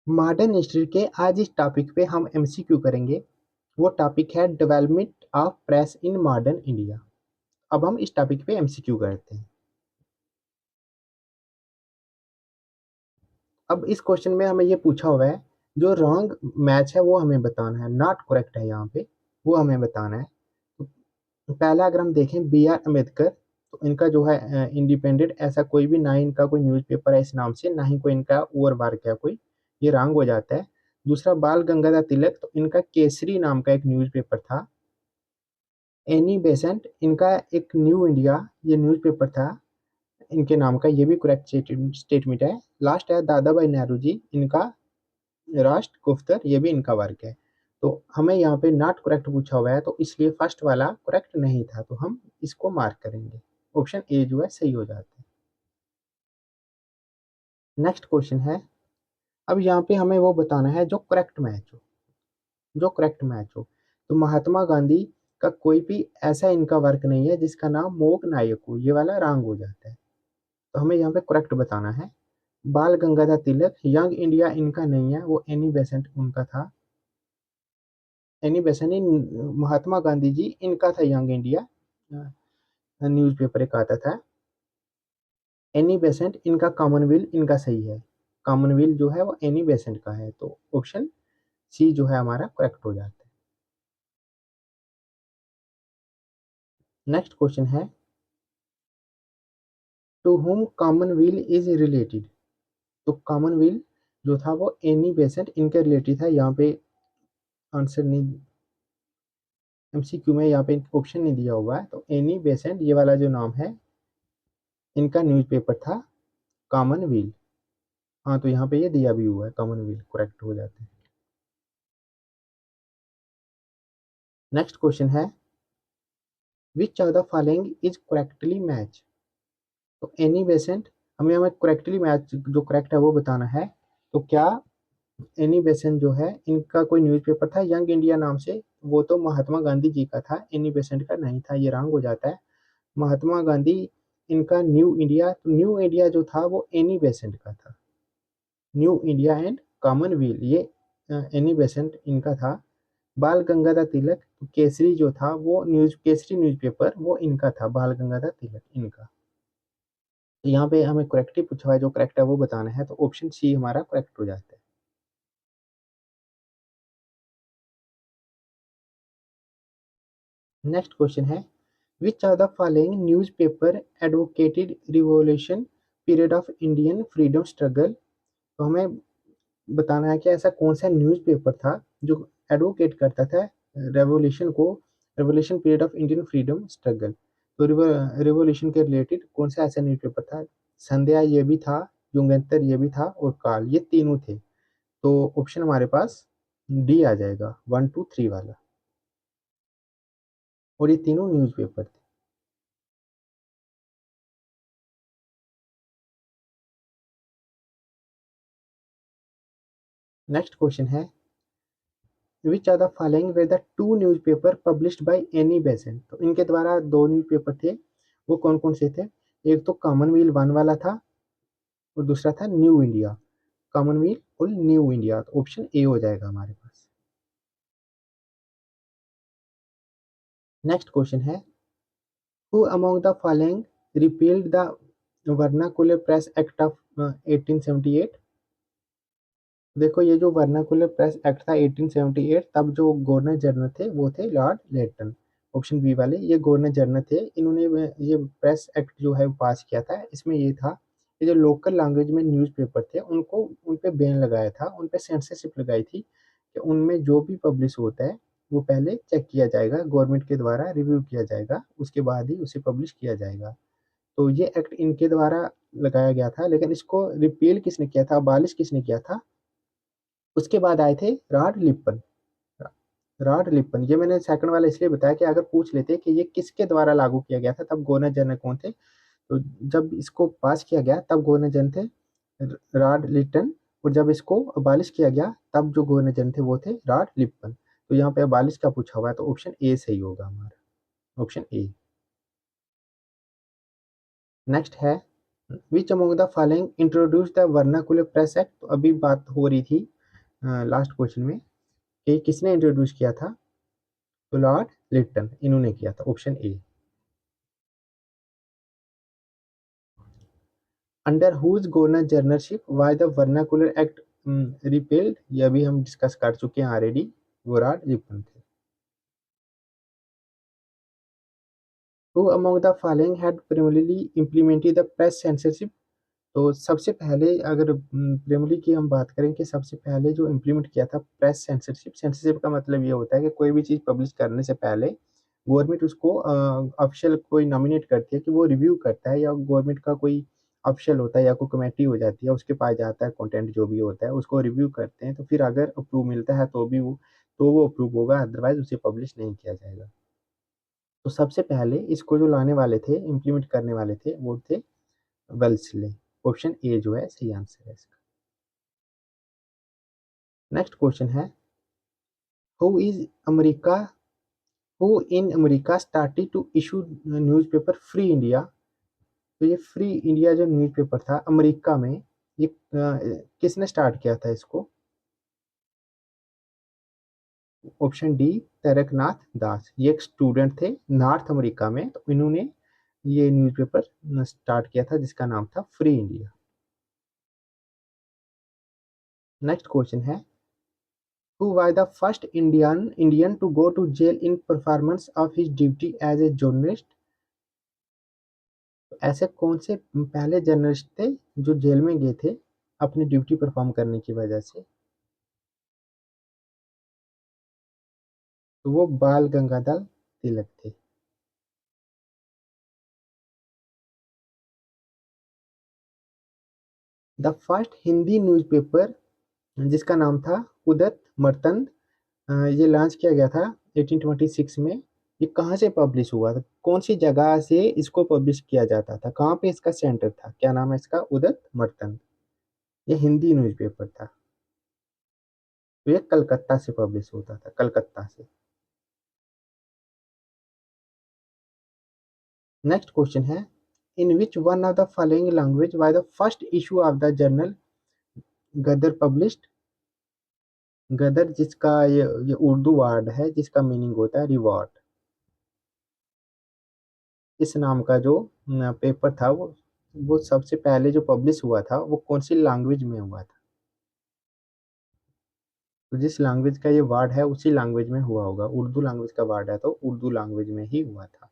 Modern history के आज इस टॉपिक पे हम एमसीक्यू करेंगे। वो टॉपिक है development of press in modern India. अब हम इस टॉपिक पे एमसीक्यू करते हैं। अब इस क्वेश्चन में हमें ये पूछा हुआ है, जो रॉन्ग मैच है वो हमें बताना है, नॉट करेक्ट है यहाँ पे, वो हमें बताना है। तो पहला अगर हम देखें बी आर अम्बेडकर, तो इनका जो है इंडिपेंडेंट ऐसा कोई भी ना, इनका कोई न्यूज़पेपर है इस नाम से, ना ही कोई इनका ओवर बार क्या कोई, ये रॉन्ग हो जाता है। दूसरा बाल गंगाधर तिलक, तो इनका केसरी नाम का एक न्यूज़पेपर था। एनी बेसेंट, इनका एक न्यू इंडिया ये न्यूज़पेपर था इनके नाम का, ये भी करेक्ट स्टेटमेंट है। लास्ट है दादा भाई नेहरू जी, इनका राष्ट्र गुफ्तर, ये भी इनका वर्क है। तो हमें यहाँ पे नॉट करेक्ट पूछा हुआ है, तो इसलिए फर्स्ट वाला करेक्ट नहीं था, तो हम इसको मार्क करेंगे। ऑप्शन ए जो है सही हो जाता है। नेक्स्ट क्वेश्चन है, अब यहाँ पे हमें वो बताना है जो करेक्ट मैच हो, जो करेक्ट मैच हो। तो महात्मा गांधी का कोई भी ऐसा इनका वर्क नहीं है जिसका नाम मोग नायक हो, ये वाला रॉन्ग हो जाता है। तो हमें यहाँ पे करेक्ट बताना है। बाल गंगाधर तिलक, यंग इंडिया इनका नहीं है, वो एनी बेसेंट उनका था। एनी बेसेंट महात्मा गांधी जी इनका था यंग इंडिया न्यूज़पेपर एक आता था। एनी बेसेंट इनका कॉमनवेल्थ इनका सही है, कॉमनवेल्थ जो है वो एनी बेसेंट का है, तो ऑप्शन सी जो है हमारा करेक्ट हो जाता है। नेक्स्ट क्वेश्चन है, to whom commonwealth is related. तो कॉमनवेल्थ जो था वो एनी बेसेंट इनके रिलेटेड था। यहाँ पे आंसर नहीं, एमसीक्यू में यहाँ पे ऑप्शन नहीं दिया हुआ है, तो एनी बेसेंट ये वाला जो नाम है इनका न्यूज़पेपर था कॉमनवेल्थ। हाँ, तो यहाँ पे ये दिया भी हुआ है, कॉमनवेल्थ करेक्ट हो जाते हैं। नेक्स्ट क्वेश्चन है, विच of the following is correctly match. तो एनी बेसेंट, हमें करेक्टली मैच जो करेक्ट है वो बताना है। तो क्या एनी बेसेंट जो है इनका कोई न्यूज़पेपर था यंग इंडिया नाम से, वो तो महात्मा गांधी जी का था, एनी बेसेंट का नहीं था, ये रॉन्ग हो जाता है। महात्मा गांधी इनका न्यू इंडिया, तो न्यू इंडिया जो था वो एनी बेसेंट का था। न्यू इंडिया एंड कॉमनवेल्थ ये एनी बेसेंट इनका था। बाल गंगाधर तिलक, तो केसरी जो था वो केसरी न्यूज़पेपर वो इनका था, बाल गंगाधर तिलक इनका। तो यहाँ पे हमें करेक्ट ही पूछा हुआ है, जो करेक्ट है वो बताना है, तो ऑप्शन सी हमारा करेक्ट हो जाता है। नेक्स्ट क्वेश्चन है, which are the following newspaper advocated revolution period of Indian freedom struggle. तो हमें बताना है कि ऐसा कौन सा न्यूज़पेपर था जो एडवोकेट करता था रेवोल्यूशन को, revolution period of Indian freedom struggle. तो रिवॉल्यूशन के रिलेटेड कौन सा ऐसा न्यूज़पेपर था। संध्या ये भी था, युगंतर ये भी था, और काल, ये तीनों थे। तो ऑप्शन हमारे पास डी आ जाएगा, 1 2 3 वाला, और ये तीनों न्यूज़पेपर थे। नेक्स्ट क्वेश्चन है, which are the following were the two newspaper published by Annie Besant. तो इनके द्वारा दो न्यूज़पेपर थे, वो कौन कौन से थे। एक तो कॉमनवेल्थ वन वाला था, और दूसरा था न्यू इंडिया। कॉमनवेल्थ और न्यू इंडिया, तो ऑप्शन ए हो जाएगा हमारे पास। नेक्स्ट क्वेश्चन है, who among the following repealed the vernacular press act of 1878। देखो, ये जो वर्नाकुलर प्रेस एक्ट था 1878, तब जो गवर्नर जनरल थे वो थे लॉर्ड लेटन। ऑप्शन बी वाले, ये गवर्नर जनरल थे, इन्होंने ये प्रेस एक्ट जो है पास किया था। इसमें ये था कि जो लोकल लैंग्वेज में न्यूज़पेपर थे उनको, उन पे बैन लगाया था, उन पे सेंसरशिप लगाई थी कि उनमें जो भी पब्लिश होता है वो पहले चेक किया जाएगा, गवर्नमेंट के द्वारा रिव्यू किया जाएगा, उसके बाद ही उसे पब्लिश किया जाएगा। तो ये एक्ट इनके द्वारा लगाया गया था, लेकिन इसको रिपील किसने किया था, अबालिश किसने किया था। उसके बाद आए थे रॉड लिप्पन। रॉड लिप्पन, ये मैंने सेकंड वाला इसलिए बताया कि अगर पूछ लेते कि ये किसके द्वारा लागू किया गया था, तब गवर्नर जनरल कौन थे, तो जब इसको पास किया गया तब गवर्नर जनरल थे रॉड लिटन, और जब इसको अबालिश किया गया तब जो गवर्नर जनरल थे वो थे रॉड लिप्पन। तो यहाँ पे अबालिश का पूछा हुआ है, तो ऑप्शन ए सही होगा हमारा, ऑप्शन ए। नेक्स्ट है, which among the following introduce the vernacular press act. तो अभी बात हो रही थी लास्ट क्वेश्चन में कि किसने इंट्रोड्यूस किया था, तो लॉर्ड लिटन, इन्होंने किया था, option A. Under whose governor generalship was the vernacular act repealed, ये अभी हम डिस्कस कर चुके हैं ऑलरेडी, वो लॉर्ड लिटन थे। Who among the following had primarily implemented the press censorship, तो सबसे पहले अगर प्रेमली की हम बात करें कि सबसे पहले जो इम्प्लीमेंट किया था प्रेस सेंसरशिप, सेंसरशिप का मतलब ये होता है कि कोई भी चीज़ पब्लिश करने से पहले गवर्नमेंट उसको ऑफिशियल कोई नॉमिनेट करती है कि वो रिव्यू करता है, या गवर्नमेंट का कोई ऑफिशियल होता है या कोई कमेटी हो जाती है, उसके पास जाता है, कंटेंट जो भी होता है उसको रिव्यू करते हैं, तो फिर अगर अप्रूव मिलता है तो भी वो अप्रूव होगा, अदरवाइज उसे पब्लिश नहीं किया जाएगा। तो सबसे पहले इसको जो लाने वाले थे, इम्प्लीमेंट करने वाले थे, वो थे वेल्सले। ऑप्शन ए जो है सही आंसर है इसका। नेक्स्ट क्वेश्चन है, who is America who in America started to issue newspaper free India, तो ये फ्री इंडिया जो न्यूज़पेपर था अमेरिका में, ये किसने स्टार्ट किया था इसको, ऑप्शन डी तारकनाथ दास, ये एक स्टूडेंट थे नॉर्थ अमेरिका में, तो इन्होंने ये न्यूज़पेपर स्टार्ट किया था जिसका नाम था फ्री इंडिया। नेक्स्ट क्वेश्चन है, who was the first Indian to go to jail in performance of his duty as a journalist, ऐसे कौन से पहले जर्नलिस्ट थे जो जेल में गए थे अपनी ड्यूटी परफॉर्म करने की वजह से, तो वो बाल गंगाधर तिलक थे। द फर्स्ट हिंदी न्यूज़पेपर जिसका नाम था उदत मर्तंड, ये लॉन्च किया गया था 1826 में, ये कहाँ से पब्लिश हुआ था, कौन सी जगह से इसको पब्लिश किया जाता था, कहाँ पे इसका सेंटर था, क्या नाम है इसका, उदत मर्तंड, ये हिंदी न्यूज़पेपर था, तो ये कलकत्ता से पब्लिश होता था, कलकत्ता से। नेक्स्ट क्वेश्चन है, in which one of the following language was the first issue of the journal Ghadar published, Ghadar जिसका ये उर्दू वर्ड है जिसका मीनिंग होता है रिवॉर्ड, इस नाम का जो पेपर था वो सबसे पहले जो पब्लिश हुआ था वो कौन सी लैंग्वेज में हुआ था, तो जिस लैंग्वेज का ये वर्ड है उसी लैंग्वेज में हुआ होगा, उर्दू लैंग्वेज का वर्ड है तो उर्दू लैंग्वेज में ही हुआ था।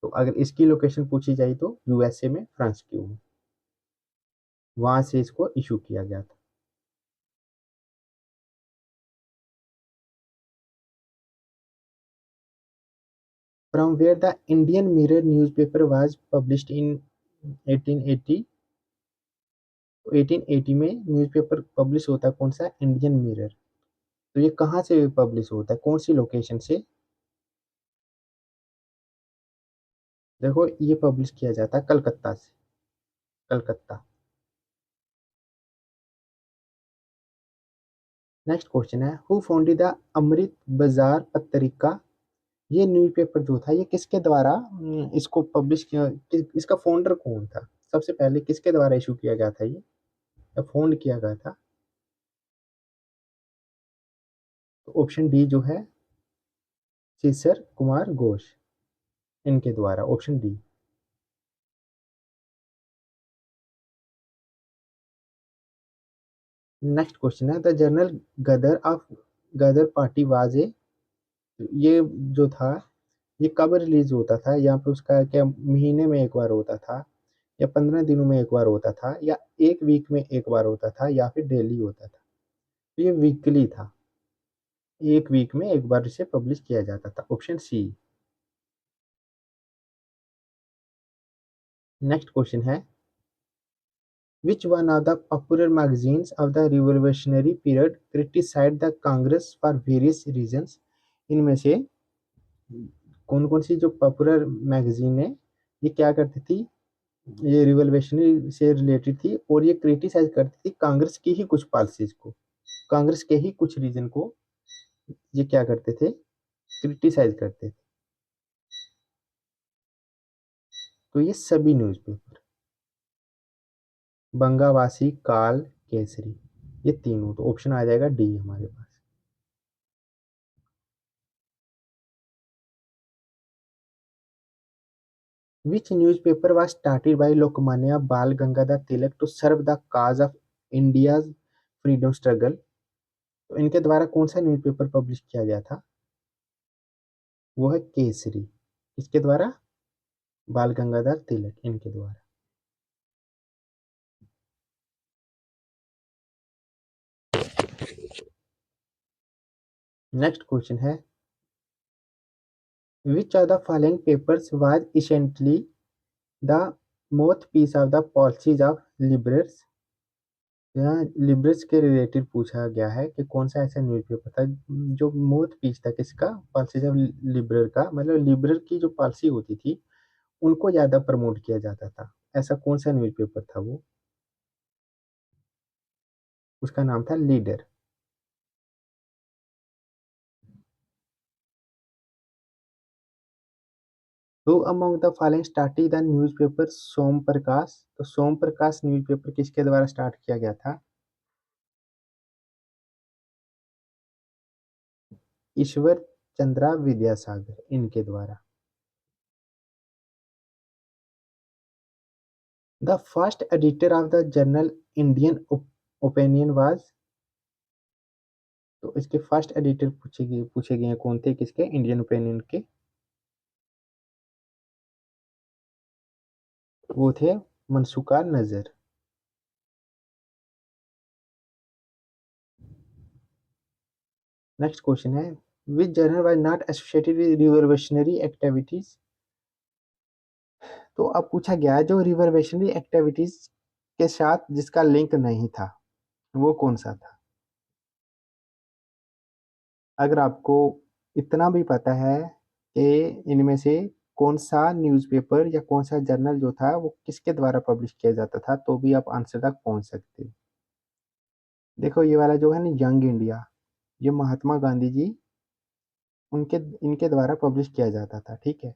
तो अगर इसकी लोकेशन पूछी जाए तो यूएसए में फ्रांस की हुई, वहां से इसको इशू किया गया था। From where the Indian mirror newspaper was published in 1880, तो 1880 में न्यूज़पेपर पब्लिश होता है कौन सा, इंडियन मिरर, तो ये कहाँ से पब्लिश होता है, कौन सी लोकेशन से, देखो ये पब्लिश किया जाता है कलकत्ता से, कलकत्ता। नेक्स्ट क्वेश्चन है, हु फाउंडेड द अमृत बाजार पत्रिका, ये न्यूज़पेपर जो था ये किसके द्वारा इसको पब्लिश किया, इसका फाउंडर कौन था, सबसे पहले किसके द्वारा इशू किया गया था ये, या फाउंड किया गया था, तो ऑप्शन डी जो है सीसर कुमार घोष, इनके द्वारा, ऑप्शन डी। नेक्स्ट क्वेश्चन है, the journal Ghadar of Ghadar party was a, ये जो था ये कब रिलीज होता था, या फिर उसका क्या महीने में एक बार होता था, या 15 दिनों में एक बार होता था, या एक वीक में एक बार होता था, या फिर डेली होता था, तो ये वीकली था, एक वीक में एक बार इसे पब्लिश किया जाता था, ऑप्शन सी। नेक्स्ट क्वेश्चन है, which one of the popular magazines of the revolutionary period criticised the Congress for various reasons, इनमें से कौन कौन सी जो पॉपुलर मैगजीन है ये क्या करती थी, ये रिवोल्यूशनरी से रिलेटेड थी और ये क्रिटिसाइज करती थी कांग्रेस की ही कुछ पॉलिसीज को, कांग्रेस के ही कुछ रीजन को ये क्या करते थे, क्रिटिसाइज करते थे, तो ये सभी न्यूज़पेपर, बंगावासी, काल, केसरी। ये तीनों, तो ऑप्शन आ जाएगा डी हमारे पास। Which newspaper was started by Lokmanya Bal Gangadhar Tilak to serve the cause of India's freedom struggle? तो इनके द्वारा कौन सा न्यूज़पेपर पब्लिश किया गया था? वो है केसरी। किसके द्वारा? बाल गंगाधर तिलक, इनके द्वारा। नेक्स्ट क्वेश्चन है, which of the following papers was essentially the mouthpiece of the policies of liberals? यहाँ लिबरल्स के रिलेटेड पूछा गया है कि कौन सा ऐसा न्यूज़पेपर था जो माउथ पीस था किसका? पॉलिसीज ऑफ लिबरल का, मतलब लिबरल की जो पॉलिसी होती थी उनको ज्यादा प्रमोट किया जाता था। ऐसा कौन सा न्यूज़पेपर था वो? उसका नाम था Leader. Who among the following starting the newspaper Som Prakash? तो सोम प्रकाश न्यूज़पेपर किसके द्वारा स्टार्ट किया गया था? ईश्वर चंद्रा विद्यासागर, इनके द्वारा। The first editor of the journal Indian opinion was? तो इसके फर्स्ट एडिटर पूछे गए हैं कौन थे किसके? इंडियन ओपिनियन के। वो थे मनसूका नजर। नेक्स्ट क्वेश्चन है, which journal was not associated with revolutionary activities? तो अब पूछा गया है जो रिवोल्यूशनरी एक्टिविटीज के साथ जिसका लिंक नहीं था, वो कौन सा था? अगर आपको इतना भी पता है कि इनमें से कौन सा न्यूज़पेपर या कौन सा जर्नल जो था वो किसके द्वारा पब्लिश किया जाता था, तो भी आप आंसर तक पहुंच सकते हो। देखो ये वाला जो है ना यंग इंडिया, ये महात्मा गांधी जी उनके इनके द्वारा पब्लिश किया जाता था, ठीक है।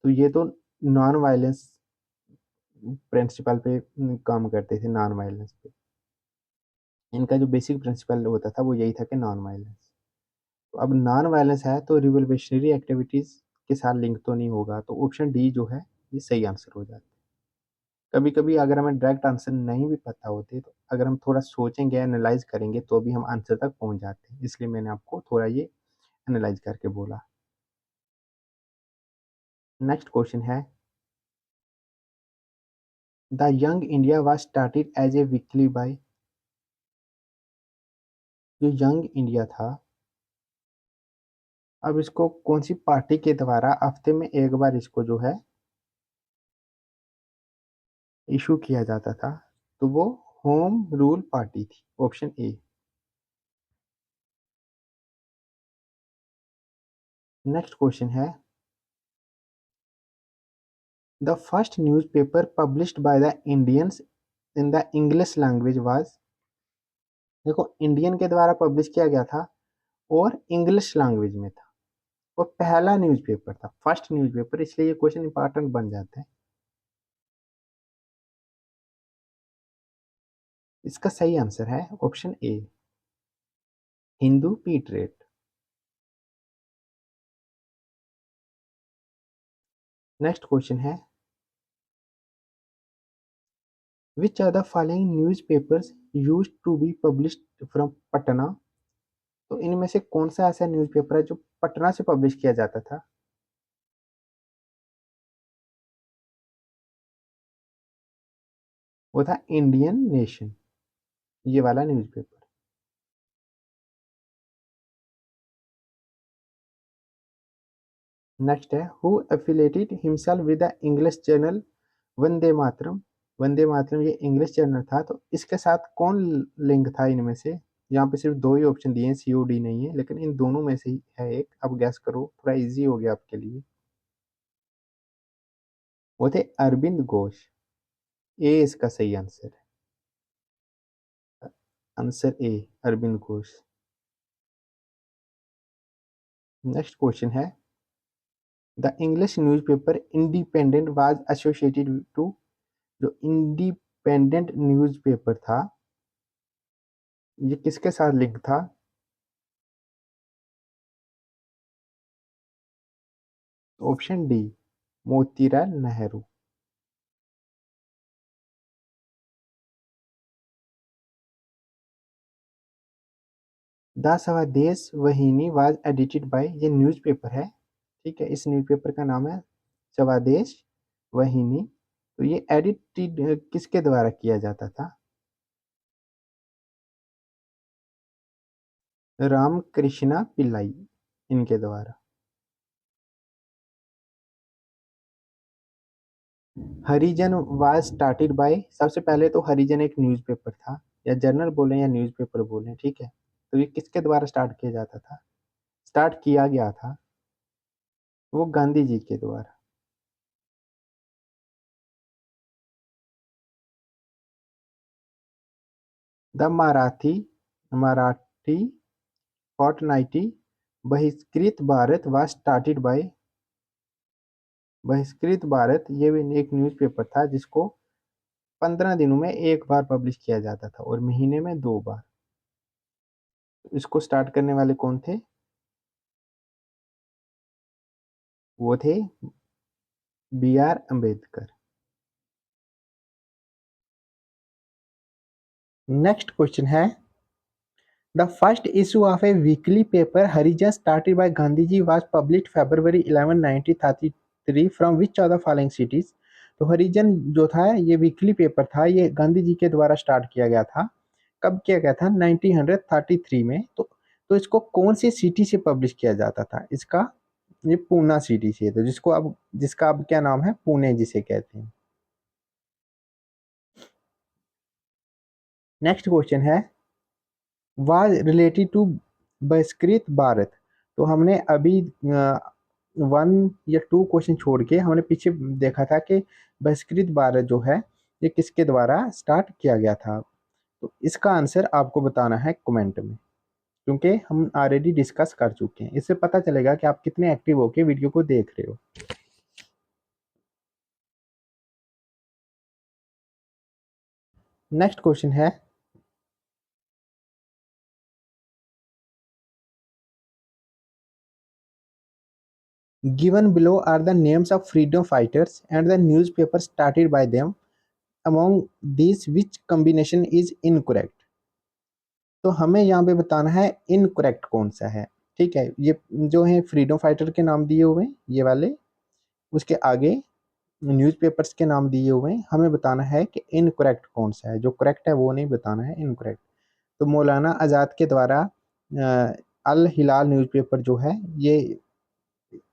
तो ये तो नॉन वायलेंस प्रिंसिपल पे काम करते थे, नॉन वायलेंस पे। इनका जो बेसिक प्रिंसिपल होता था वो यही था कि नॉन वायलेंस। तो अब नॉन वायलेंस है तो रिवोल्यूशनरी एक्टिविटीज के साथ लिंक तो नहीं होगा, तो ऑप्शन डी जो है ये सही आंसर हो जाता है। कभी कभी अगर हमें डायरेक्ट आंसर नहीं भी पता होते तो अगर हम थोड़ा सोचेंगे, एनालाइज करेंगे तो भी हम आंसर तक पहुंच जाते हैं, इसलिए मैंने आपको थोड़ा ये एनालाइज करके बोला। नेक्स्ट क्वेश्चन है, the young India was started as a weekly by? जो यंग इंडिया था, अब इसको कौन सी पार्टी के द्वारा हफ्ते में एक बार इसको जो है इशू किया जाता था? तो वो होम रूल पार्टी थी, ऑप्शन ए। नेक्स्ट क्वेश्चन है, the first newspaper published by the Indians in the English language was? देखो इंडियन के द्वारा पब्लिश किया गया था और इंग्लिश लैंग्वेज में था, वो पहला न्यूज़पेपर था, फर्स्ट न्यूज़पेपर, इसलिए ये क्वेश्चन इंपॉर्टेंट बन जाता है। इसका सही आंसर है option A, Hindu Patriot. Next question है, which are the following newspapers used to be published from Patna? तो इनमें से कौन सा ऐसा न्यूज़पेपर है जो पटना से पब्लिश किया जाता था? वो था इंडियन नेशन, ये वाला न्यूज़पेपर। नेक्स्ट है, who affiliated himself with the English journal Vande Mataram? Vande Mataram ये इंग्लिश जर्नल था, तो इसके साथ कौन लिंक था इनमें से? यहाँ पे सिर्फ दो ही ऑप्शन दिए हैं, सी ओ डी नहीं है, लेकिन इन दोनों में से ही है एक, अब गैस करो, थोड़ा इजी हो गया आपके लिए। वो थे अरविंद घोष, ए इसका सही आंसर है। Answer A, Arvind Ghosh. Next question है, the English newspaper Independent was associated to? जो इंडिपेंडेंट न्यूज़पेपर था ये किसके साथ लिंक था? Option D, Motilal Nehru. The Swadesh Vahini was edited by, ये न्यूज़पेपर है, ठीक है, इस न्यूज़पेपर का नाम है स्वदेश वाहिनी। तो ये एडिटेड किसके द्वारा किया जाता था? रामकृष्णा पिल्लाई, इनके द्वारा। हरिजन वाज स्टार्टेड बाय, सबसे पहले तो हरिजन एक न्यूज़पेपर था, या जर्नल बोलें या न्यूज़पेपर बोलें, ठीक है। तो ये किसके द्वारा स्टार्ट किया जाता था, स्टार्ट किया गया था? वो गांधी जी के द्वारा। द मराठी फोर्टनाइटी बहिष्कृत भारत वाज स्टार्टेड बाय, बहिष्कृत भारत ये भी एक न्यूज़पेपर था जिसको 15 दिनों में एक बार पब्लिश किया जाता था और महीने में 2 बार। इसको स्टार्ट करने वाले कौन थे? वो थे B R Ambedkar. Next question है, the first issue of a weekly paper Harijan started by Gandhi ji was published February 11, 1933 from which of the following cities? तो हरिजन जो था ये वीकली पेपर था, ये गांधी जी के द्वारा स्टार्ट किया गया था। कब किया गया था? 1933 में। तो इसको कौन सी सिटी से पब्लिश किया जाता था? इसका ये पूना सिटी से, तो जिसका अब क्या नाम है, पुणे जिसे कहते हैं। नेक्स्ट क्वेश्चन है, वाज रिलेटेड टू बहिष्कृत भारत। तो हमने अभी 1 या 2 क्वेश्चन छोड़ के हमने पीछे देखा था कि बहिष्कृत भारत जो है ये किसके द्वारा स्टार्ट किया गया था। तो इसका आंसर आपको बताना है कमेंट में, क्योंकि हम ऑलरेडी डिस्कस कर चुके हैं। इससे पता चलेगा कि आप कितने एक्टिव होके वीडियो को देख रहे हो। नेक्स्ट क्वेश्चन है, given below are the names of freedom fighters and the newspaper started by them, among this which combination is incorrect. तो हमें यहाँ पे बताना है इनकरेक्ट कौन सा है, ठीक है। ये जो है फ्रीडम फाइटर के नाम दिए हुए हैं ये वाले, उसके आगे न्यूज़पेपर्स के नाम दिए हुए हैं, हमें बताना है कि इनकरेक्ट कौन सा है। जो करेक्ट है वो नहीं बताना है, इनकरेक्ट। तो मौलाना आज़ाद के द्वारा अल हिलाल न्यूज़पेपर जो है ये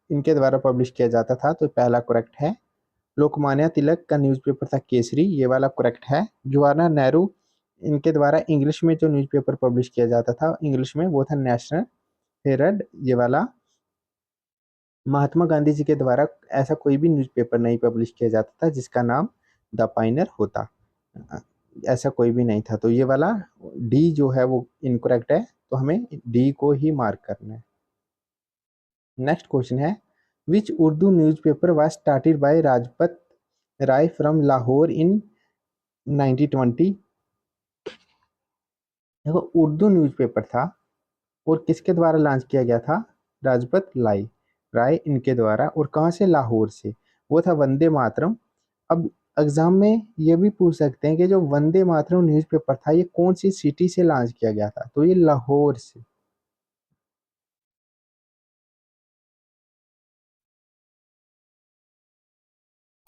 इनके द्वारा पब्लिश किया जाता था, तो पहला करेक्ट है। लोकमान्य तिलक का न्यूज़पेपर था केसरी, ये वाला करेक्ट है। जवाहरलाल नेहरू इनके द्वारा इंग्लिश में जो न्यूज़पेपर पब्लिश किया जाता था इंग्लिश में, वो था नेशनल हेरल्ड, ये वाला। महात्मा गांधी जी के द्वारा ऐसा कोई भी न्यूज़पेपर नहीं पब्लिश किया जाता था जिसका नाम द पाइनर होता, ऐसा कोई भी नहीं था। तो ये वाला डी जो है वो इनकरेक्ट है, तो हमें डी को ही मार्क करना है। नेक्स्ट क्वेश्चन है, which Urdu newspaper was started by Lajpat Rai from Lahore in 1920। देखो उर्दू न्यूज़पेपर था और किसके द्वारा लॉन्च किया गया था? राजपत लाई राय इनके द्वारा, और कहाँ से? लाहौर से। वो था वंदे मातरम। अब एग्जाम में ये भी पूछ सकते हैं कि जो वंदे मातरम न्यूज़पेपर था ये कौन सी सिटी से लॉन्च किया गया था? तो ये लाहौर से।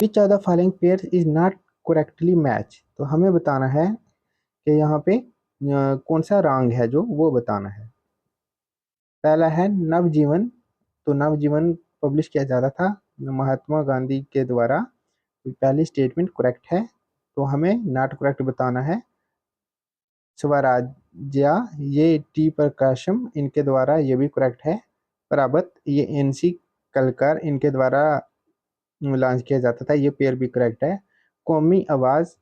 विच of the following pair is not correctly match. तो हमें बताना है कि यहाँ पे कौन सा रॉन्ग है, जो वो बताना है। पहला है नवजीवन, तो नवजीवन पब्लिश किया जाता था महात्मा गांधी के द्वारा, पहली स्टेटमेंट करेक्ट है। तो हमें नॉट करेक्ट बताना है। स्वराज्या ये टी प्रकाशम इनके द्वारा, ये भी करेक्ट है। पराबत ये एनसी कलकर इनके द्वारा लॉन्च किया जाता था, ये पेयर भी करेक्ट है। कौमी आवाज़,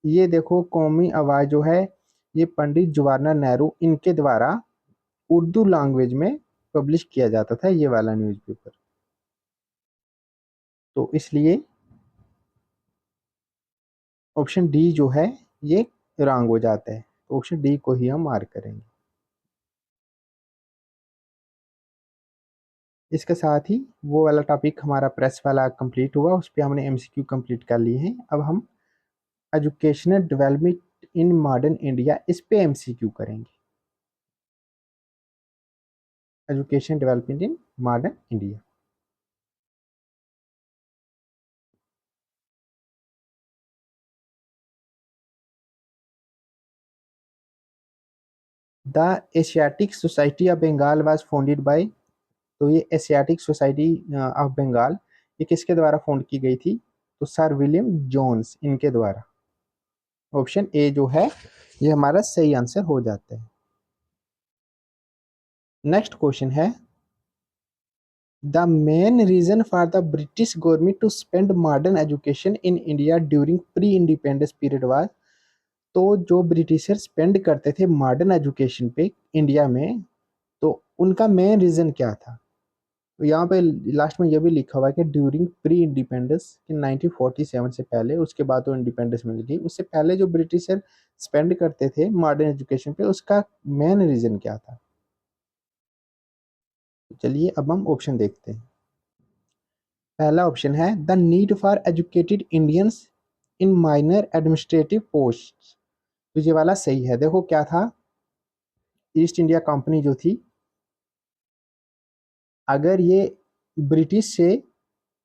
ये देखो कौमी आवाज़ जो है ये पंडित जवाहरलाल नेहरू इनके द्वारा उर्दू लैंग्वेज में पब्लिश किया जाता था, ये वाला न्यूज़पेपर। तो इसलिए ऑप्शन डी जो है ये रॉन्ग हो जाता है। तो ऑप्शन डी को ही हम मार्क करेंगे। इसके साथ ही वो वाला टॉपिक हमारा प्रेस वाला कंप्लीट हुआ, उस पर हमने एमसीक्यू कंप्लीट कर लिए हैं। अब हम educational development in modern India, इस पे एमसीक्यू करेंगे। Education development in modern India. The asiatic society of Bengal was founded by, तो ये एशियाटिक सोसाइटी ऑफ बंगाल ये किसके द्वारा फाउंड की गई थी? तो सर विलियम जोन्स इनके द्वारा। ऑप्शन ए जो है ये हमारा सही आंसर हो जाता है। नेक्स्ट क्वेश्चन है, the main reason for the British government to spend modern education in India during pre independence period was, तो जो ब्रिटिशर स्पेंड करते थे मॉडर्न एजुकेशन पे इंडिया में, तो उनका मेन रीजन क्या था? तो यहाँ पे लास्ट में ये भी लिखा हुआ है कि ड्यूरिंग प्री इंडिपेंडेंस कि 1947 से पहले, उसके बाद तो इंडिपेंडेंस मिल गई, उससे पहले जो ब्रिटिशर स्पेंड करते थे मॉडर्न एजुकेशन पे, उसका मेन रीजन क्या था? तो चलिए अब हम ऑप्शन देखते हैं। पहला ऑप्शन है the need for educated Indians in minor administrative post. तो ये वाला सही है। देखो क्या था, ईस्ट इंडिया कंपनी जो थी, अगर ये ब्रिटिश से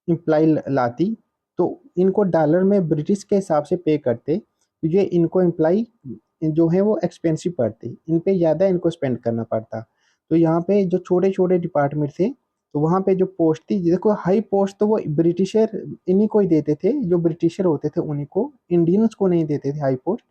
इम्प्लाई लाती तो इनको डॉलर में ब्रिटिश के हिसाब से पे करते, तो ये इनको इम्प्लाई जो है वो एक्सपेंसिव पड़ती, इन पे ज़्यादा इनको स्पेंड करना पड़ता। तो यहाँ पे जो छोटे छोटे डिपार्टमेंट थे, तो वहाँ पे जो पोस्ट थी, देखो हाई पोस्ट तो वो ब्रिटिशर इन्हीं को ही देते थे, जो ब्रिटिशर होते थे उन्हीं को, इंडियंस को नहीं देते थे हाई पोस्ट।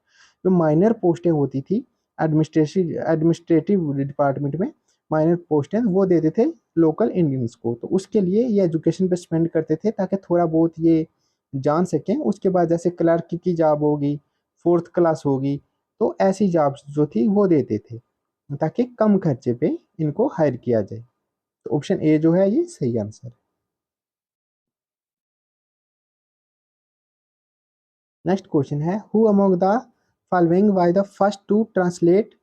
जो माइनर पोस्टें होती थी एडमिनिस्ट्रेटिव डिपार्टमेंट में, माइनर पोस्टें वो देते थे लोकल इंडियंस को। तो उसके लिए ये एजुकेशन पे स्पेंड करते थे ताकि थोड़ा बहुत ये जान सकें। उसके बाद जैसे क्लर्क की जॉब होगी, फोर्थ क्लास होगी, तो ऐसी जॉब्स जो थी वो देते थे ताकि कम खर्चे पे इनको हायर किया जाए। तो ऑप्शन ए जो है ये सही आंसर है। नेक्स्ट क्वेश्चन है, who among the following was the first to translate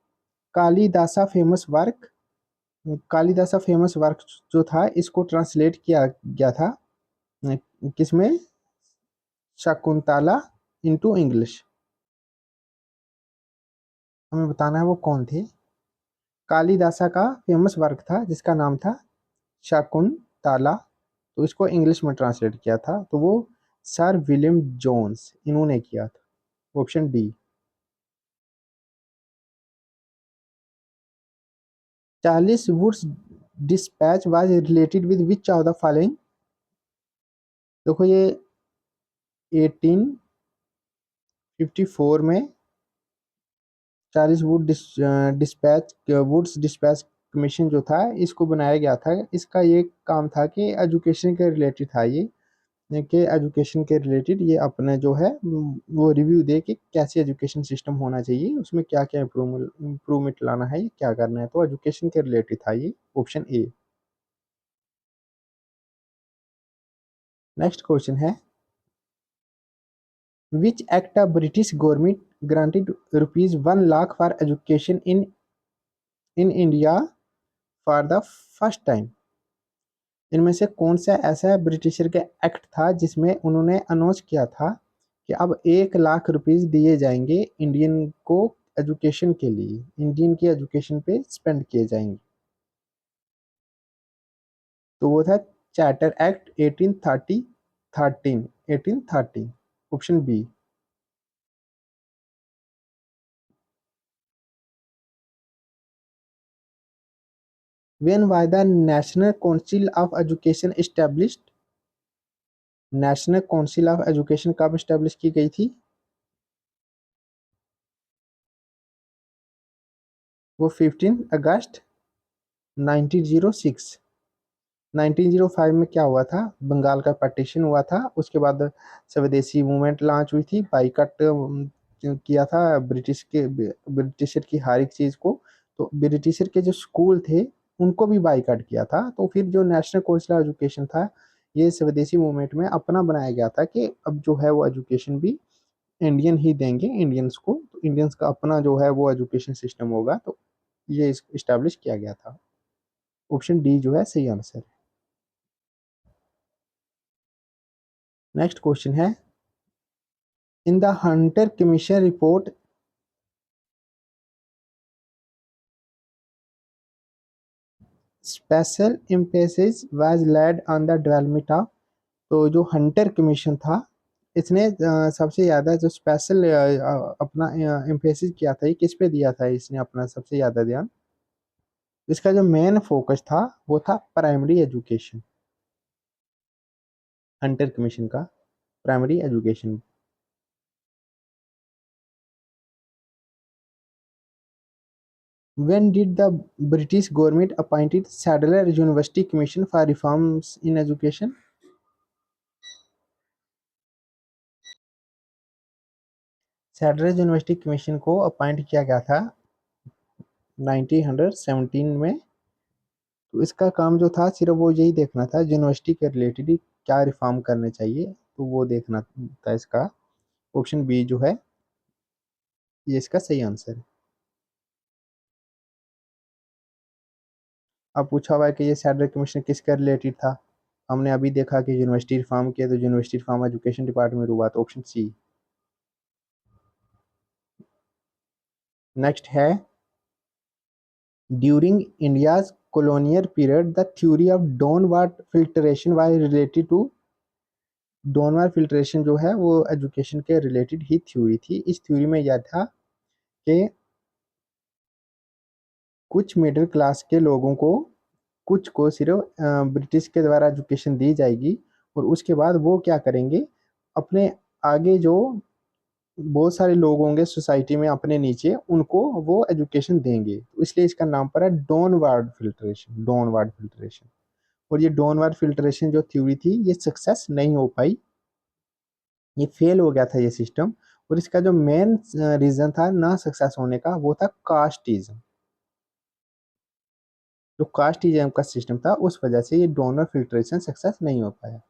Kalidasa famous work. Kalidasa famous work जो था इसको ट्रांसलेट किया गया था किसमें? Shakuntala into English. हमें बताना है वो कौन थे। कालिदासा का फेमस वर्क था जिसका नाम था शकुंतला, तो इसको इंग्लिश में ट्रांसलेट किया था, तो वो सर विलियम जोन्स इन्होंने किया था। Option B. Charles Woods dispatch was related with which of the following. देखो ये 1854 में चार्ल्स वुड्स डिस्पैच कमीशन जो था इसको बनाया गया था। इसका ये काम था कि एजुकेशन के रिलेटेड था ये, कि एजुकेशन के रिलेटेड ये अपना जो है वो रिव्यू दे कि कैसे एजुकेशन सिस्टम होना चाहिए, उसमें क्या क्या इम्प्रूवमेंट लाना है, क्या करना है। तो एजुकेशन के रिलेटेड था ये। Option A. नेक्स्ट क्वेश्चन है, which act of British government granted ₹1 lakh for education in India for the first time. इनमें से कौन सा ऐसा ब्रिटिशर का एक्ट था जिसमें उन्होंने अनाउंस किया था कि अब 1 लाख रुपीज दिए जाएंगे इंडियन को एजुकेशन के लिए, इंडियन की एजुकेशन पे स्पेंड किए जाएंगे। तो वो था charter act 1813। Option B. When was the national council of education established. National council of education कब एस्टेब्लिश की गई थी? वो 15 अगस्त 1906। 1905 में क्या हुआ था, बंगाल का पार्टीशन हुआ था, उसके बाद स्वदेशी मूवमेंट लॉन्च हुई थी, बाइकआउट किया था ब्रिटिशर की हर एक चीज़ को। तो ब्रिटिशर के जो स्कूल थे उनको भी बाइकआउट किया था। तो फिर जो नेशनल काउंसिल ऑफ एजुकेशन था ये स्वदेशी मूवमेंट में अपना बनाया गया था कि अब जो है वो एजुकेशन भी इंडियन ही देंगे इंडियंस को, तो इंडियंस का अपना जो है वो एजुकेशन सिस्टम होगा, तो ये इस्टेब्लिश किया गया था। ऑप्शन डी जो है सही आंसर है। नेक्स्ट क्वेश्चन है, in the Hunter commission report special emphasis was laid on the development of, तो जो हंटर कमीशन था इसने सबसे ज़्यादा जो स्पेशल अपना एम्फेसिस किया था, ये किस पे दिया था इसने अपना सबसे ज़्यादा ध्यान? इसका जो मेन फोकस था वो था प्राइमरी एजुकेशन, हंटर कमीशन का primary education. When did the British government appointed Sadler University Commission for Reforms in Education? Sadler university commission को अपॉइंट किया गया था 1917 में। तो इसका काम जो था सिर्फ वो यही देखना था यूनिवर्सिटी के रिलेटेड ही क्या रिफॉर्म करने चाहिए, तो वो देखना था इसका। ऑप्शन बी जो है ये इसका सही आंसर है। अब पूछा हुआ है कि ये सैडलर कमीशन किसका रिलेटेड था। हमने अभी देखा कि यूनिवर्सिटी रिफॉर्म किया, तो यूनिवर्सिटी रिफॉर्म एजुकेशन डिपार्टमेंट हुआ, तो ऑप्शन सी। नेक्स्ट है, during India's colonial period the theory of downward filtration was related to, downward filtration जो है वो एजुकेशन के रिलेटेड ही थ्योरी थी। इस थ्योरी में यह था कि कुछ मिडिल क्लास के लोगों को, कुछ को सिर्फ ब्रिटिश के द्वारा एजुकेशन दी जाएगी, और उसके बाद वो क्या करेंगे, अपने आगे जो बहुत सारे लोग होंगे सोसाइटी में अपने नीचे, उनको वो एजुकेशन देंगे, तो इसलिए इसका नाम पड़ा डाउनवार्ड फिल्ट्रेशन, डाउनवार्ड फिल्ट्रेशन। और ये डाउनवार्ड फिल्ट्रेशन जो थ्योरी थी ये सक्सेस नहीं हो पाई, ये फेल हो गया था ये सिस्टम। और इसका जो मेन रीजन था ना सक्सेस होने का वो था कास्टिज्म। जो कास्टिज्म का सिस्टम था उस वजह से ये डोनर फिल्ट्रेशन सक्सेस नहीं हो पाया।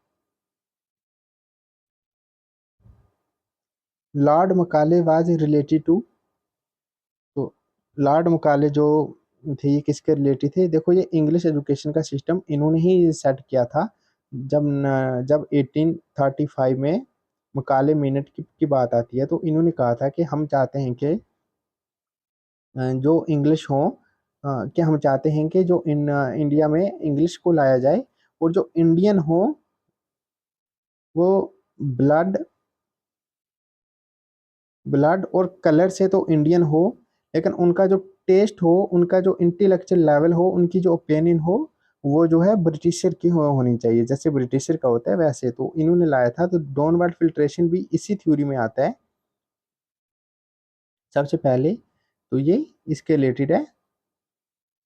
Lord Macaulay was related to, तो लॉर्ड मकाले जो थे ये किसके रिलेटेड थे? देखो ये इंग्लिश एजुकेशन का सिस्टम इन्होंने ही सेट किया था। जब 1835 में मकाले मिनट की बात आती है, तो इन्होंने कहा था कि हम चाहते हैं कि जो इंग्लिश हो, कि हम चाहते हैं कि जो इंडिया में इंग्लिश को लाया जाए, और जो इंडियन हो वो ब्लड ब्लड और कलर से तो इंडियन हो, लेकिन उनका जो टेस्ट हो, उनका जो इंटेलेक्चुअल लेवल हो, उनकी जो ओपिनियन हो, वो जो है ब्रिटिशर की होनी चाहिए, जैसे ब्रिटिशर का होता है वैसे। तो इन्होंने लाया था, तो डाउनवर्ड फिल्ट्रेशन भी इसी थ्योरी में आता है सबसे पहले। तो ये इसके रिलेटेड है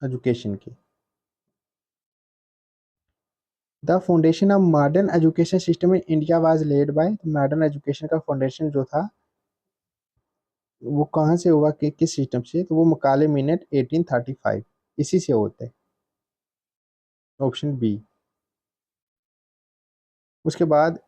एजुकेशन की। The foundation of modern education system in India was led by, modern education का फाउंडेशन जो था वो कहाँ से हुआ, कि किस सिस्टम से? तो वो मकाले मिनट 1835 इसी से होता है, ऑप्शन बी। उसके बाद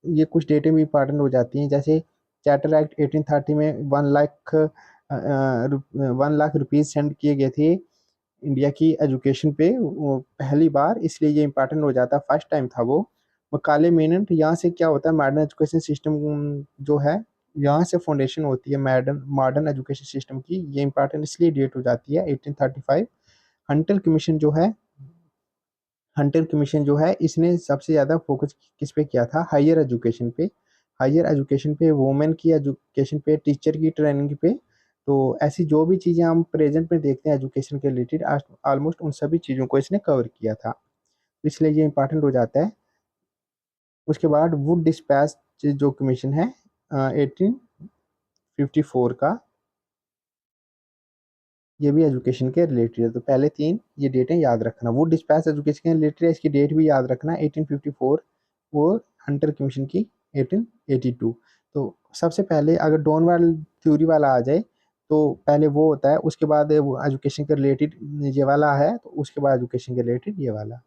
ये कुछ डेटें भी इंपॉर्टेंट हो जाती हैं, जैसे चार्टर एक्ट 1830 में 1 लाख रुपीज सेंड किए गए थे इंडिया की एजुकेशन पे, वो पहली बार, इसलिए ये इंपॉर्टेंट हो जाता है, फर्स्ट टाइम था वो। मकाले मिनट यहाँ से क्या होता है, मॉडर्न एजुकेशन सिस्टम जो है यहाँ से फाउंडेशन होती है मॉडर्न मॉडर्न एजुकेशन सिस्टम की, ये इंपॉर्टेंट इसलिए डेट हो जाती है 1835। हंटर कमीशन जो है, हंटर कमीशन जो है इसने सबसे ज़्यादा फोकस किस पे किया था? हायर एजुकेशन पे, हायर एजुकेशन पे, वुमेन की एजुकेशन पे, टीचर की ट्रेनिंग पे। तो ऐसी जो भी चीज़ें हम प्रेजेंट में देखते हैं एजुकेशन के रिलेटेड, ऑलमोस्ट उन सभी चीज़ों को इसने कवर किया था, इसलिए ये इंपॉर्टेंट हो जाता है। उसके बाद वुड डिस्पैच जो कमीशन है 1854 का, ये भी एजुकेशन के रिलेटेड है। तो पहले तीन ये डेटें याद रखना, वुड डिस्पैच एजुकेशन के रिलेटेड है, इसकी डेट भी याद रखना 1854, और हंटर कमीशन की 1882। तो सबसे पहले अगर डॉनवाल थ्योरी वाला आ जाए तो पहले वो होता है, उसके बाद वो एजुकेशन के रिलेटेड ये वाला है, तो उसके बाद एजुकेशन के रिलेटेड ये वाला।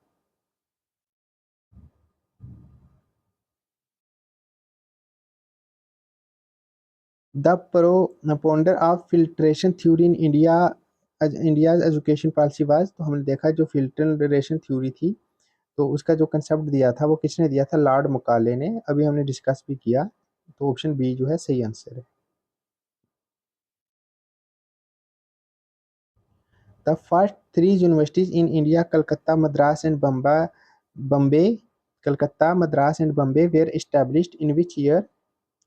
The propounder of filtration theory in India, India's education policy was, तो हमने देखा जो फिल्ट्रेशन थ्योरी थी तो उसका जो कंसेप्ट दिया था वो किसने दिया था, लॉर्ड मकाले ने, अभी हमने डिस्कस भी किया। तो ऑप्शन बी जो है सही आंसर है। The first three universities in India, Calcutta, Madras and Bombay, Calcutta, Madras and Bombay were established in which year,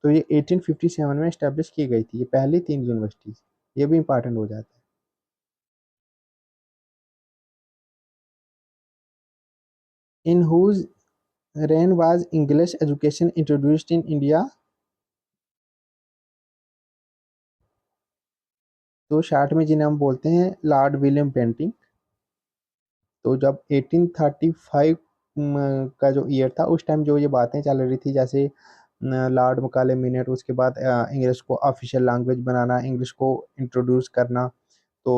तो ये 1857 में एस्टेब्लिश की गई थी, ये पहली तीन यूनिवर्सिटीज, ये भी इंपॉर्टेंट हो जाता है। In whose reign was English education introduced in India, तो शार्ट में जिन्हें हम बोलते हैं लॉर्ड विलियम बेंटिंग। तो जब 1835 का जो ईयर था उस टाइम जो ये बातें चल रही थी, जैसे लॉर्ड मकाले मिनट, उसके बाद इंग्लिश को ऑफिशियल लैंग्वेज बनाना, इंग्लिश को इंट्रोड्यूस करना, तो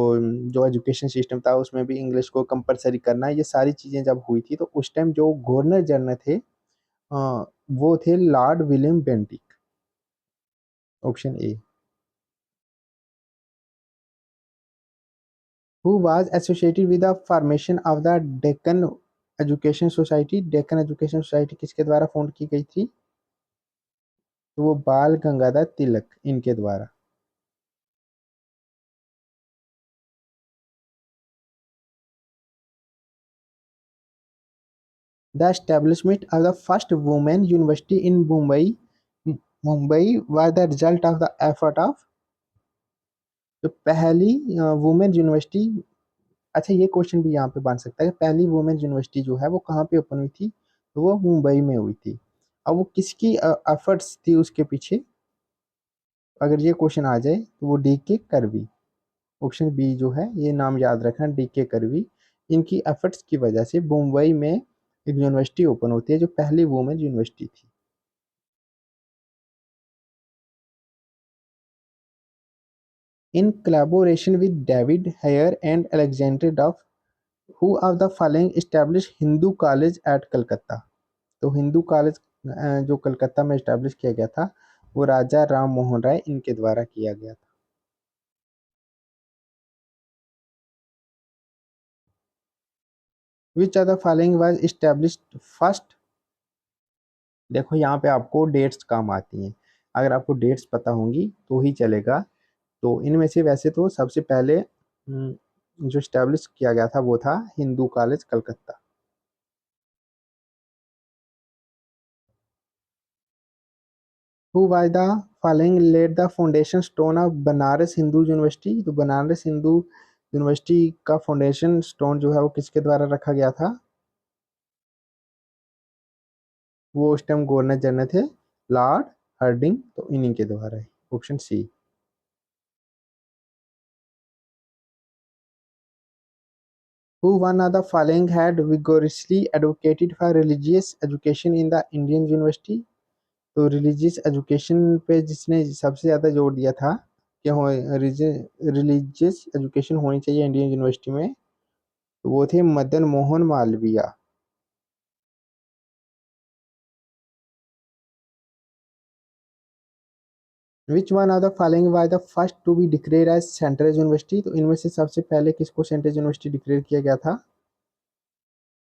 जो एजुकेशन सिस्टम था उसमें भी इंग्लिश को कंपलसरी करना, ये सारी चीज़ें जब हुई थी तो उस टाइम जो गवर्नर जनरल थे वो थे Lord William Bentinck. Option A. Who was associated with the formation of the Deccan education society, Deccan education society किसके द्वारा फाउंड की गई थी, तो वो बाल गंगाधर तिलक इनके द्वारा। The establishment of the first women university in Mumbai was the result of the effort of, तो पहली वुमेन यूनिवर्सिटी, अच्छा ये क्वेश्चन भी यहाँ पे बन सकता है कि पहली वुमेन यूनिवर्सिटी जो है वो कहाँ पे ओपन हुई थी, तो वो मुंबई में हुई थी। अब वो किसकी एफर्ट्स थी उसके पीछे, अगर ये क्वेश्चन आ जाए तो वो डी के करवी। ऑप्शन बी जो है ये नाम याद रखना, डी के करवी, इनकी एफर्ट्स की वजह से मुंबई में एक यूनिवर्सिटी ओपन होती है जो पहली वुमेन यूनिवर्सिटी थी। In collaboration with David Hare and Alexander Duff, who of the following establish Hindu College at Calcutta, तो हिंदू कॉलेज जो कलकत्ता में एस्टैब्लिश किया गया था वो राजा राम मोहन राय इनके द्वारा किया गया था। विच of the following was established first, देखो यहाँ पे आपको डेट्स काम आती हैं, अगर आपको डेट्स पता होंगी तो ही चलेगा। तो इनमें से वैसे तो सबसे पहले जो स्टैब्लिश किया गया था वो था Hindu college Calcutta. Who was the following laid the foundation stone of Banaras Hindu university, तो बनारस हिंदू यूनिवर्सिटी का फाउंडेशन स्टोन जो है वो किसके द्वारा रखा गया था, वो उस टाइम गवर्नर जनरल थे लॉर्ड हर्डिंग, तो इन्हीं के द्वारा है। Option C. Who one of the following had vigorously advocated for religious education in the Indian university, तो रिलीजियस एजुकेशन पे जिसने सबसे ज़्यादा जोर दिया था कि हो रिलीजियस एजुकेशन होनी चाहिए इंडियन यूनिवर्सिटी में, तो वो थे Madan Mohan Malviya. Which one of the following was the first to be declared as central university, तो इनमें से सबसे पहले किसको सेंट्रल यूनिवर्सिटी डिक्लेयर किया गया था,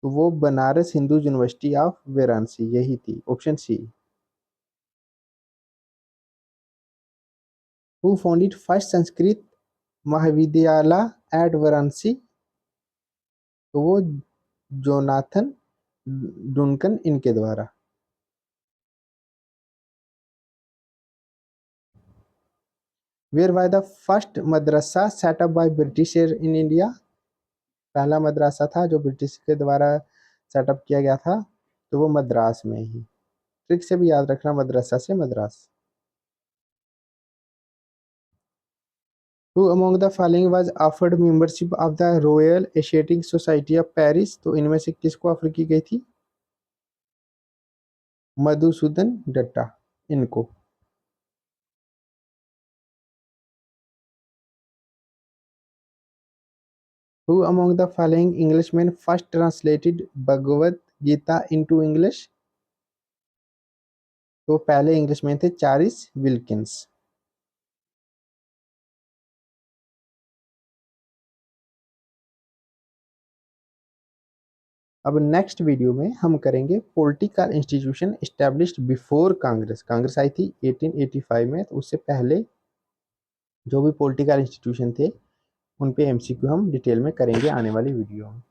तो वो बनारस हिंदू यूनिवर्सिटी ऑफ वाराणसी यही थी। Option C. Who founded first Sanskrit Mahavidyalaya at Varanasi, तो वो जोनाथन डुनकन इनके द्वारा। Where was the first madrasa set up by British in India, पहला मदरसा था जो ब्रिटिश के द्वारा सेटअप किया गया था, तो वो मद्रास में ही, ट्रिक से भी याद रखना मदरसा से Madras. Who among the following was offered membership of the royal Asiatic society of Paris, तो इनमें से किसको ऑफर की गई थी, मधुसूदन दत्ता इनको। Who among the following Englishman first translated Bhagavad Gita into English, तो पहले इंग्लिशमैन थे चार्ल्स विल्किंस। अब नेक्स्ट वीडियो में हम करेंगे political institution established before Congress. Congress आई थी 1885 में, तो उससे पहले जो भी पॉलिटिकल इंस्टीट्यूशन थे उन पे एमसीक्यू हम डिटेल में करेंगे आने वाली वीडियो में।